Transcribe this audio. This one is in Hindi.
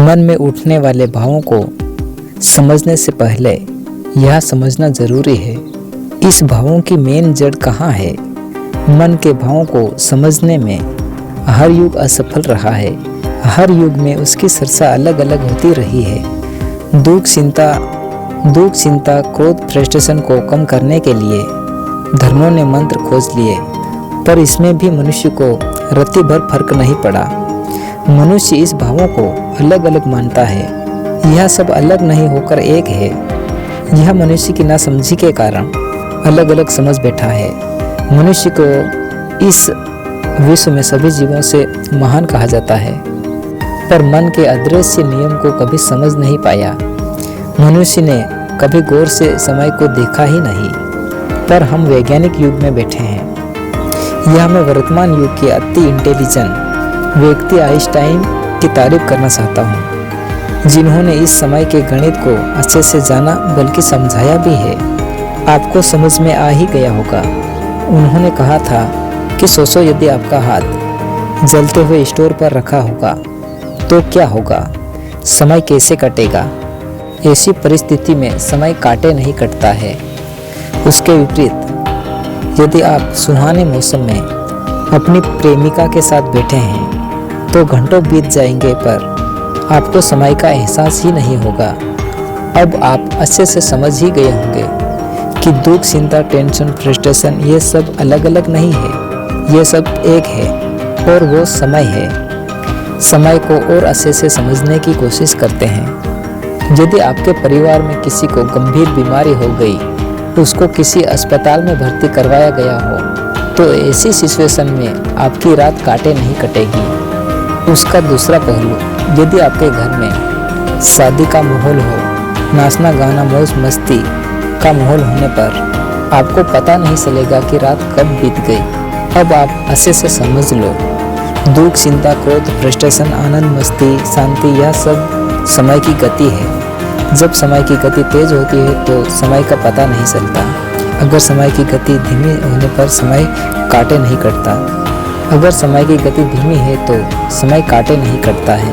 मन में उठने वाले भावों को समझने से पहले यह समझना जरूरी है, इस भावों की मेन जड़ कहाँ है। मन के भावों को समझने में हर युग असफल रहा है। हर युग में उसकी चर्चा अलग अलग होती रही है। दुख चिंता क्रोध फ्रस्ट्रेशन को कम करने के लिए धर्मों ने मंत्र खोज लिए, पर इसमें भी मनुष्य को रत्ती भर फर्क नहीं पड़ा। मनुष्य इस भावों को अलग अलग मानता है। यह सब अलग नहीं होकर एक है। यह मनुष्य की नासमझी के कारण अलग अलग समझ बैठा है। मनुष्य को इस विश्व में सभी जीवों से महान कहा जाता है, पर मन के अदृश्य नियम को कभी समझ नहीं पाया। मनुष्य ने कभी गौर से समय को देखा ही नहीं, पर हम वैज्ञानिक युग में बैठे हैं। यह मैं वर्तमान युग के अति इंटेलिजेंट व्यक्ति आइंस्टाइन की तारीफ करना चाहता हूँ, जिन्होंने इस समय के गणित को अच्छे से जाना बल्कि समझाया भी है। आपको समझ में आ ही गया होगा। उन्होंने कहा था कि सोचो, यदि आपका हाथ जलते हुए स्टोव पर रखा होगा तो क्या होगा, समय कैसे कटेगा। ऐसी परिस्थिति में समय काटे नहीं कटता है। उसके विपरीत यदि आप सुहाने मौसम में अपनी प्रेमिका के साथ बैठे हैं तो घंटों बीत जाएंगे, पर आपको समय का एहसास ही नहीं होगा। अब आप अच्छे से समझ ही गए होंगे कि दुख चिंता टेंशन फ्रस्ट्रेशन ये सब अलग अलग नहीं है, ये सब एक है और वो समय है। समय को और अच्छे से समझने की कोशिश करते हैं। यदि आपके परिवार में किसी को गंभीर बीमारी हो गई, उसको किसी अस्पताल में भर्ती करवाया गया हो, तो ऐसी सिचुएशन में आपकी रात काटे नहीं कटेगी। उसका दूसरा पहलू, यदि आपके घर में शादी का माहौल हो, नाचना गाना मौज मस्ती का माहौल होने पर आपको पता नहीं चलेगा कि रात कब बीत गई। अब आप अच्छे से समझ लो, दुख चिंता क्रोध फ्रस्ट्रेशन आनंद मस्ती शांति यह सब समय की गति है। जब समय की गति तेज होती है तो समय का पता नहीं चलता। अगर समय की गति धीमी होने पर समय काटे नहीं कटता। अगर समय की गति धीमी है तो समय काटे नहीं कटता है।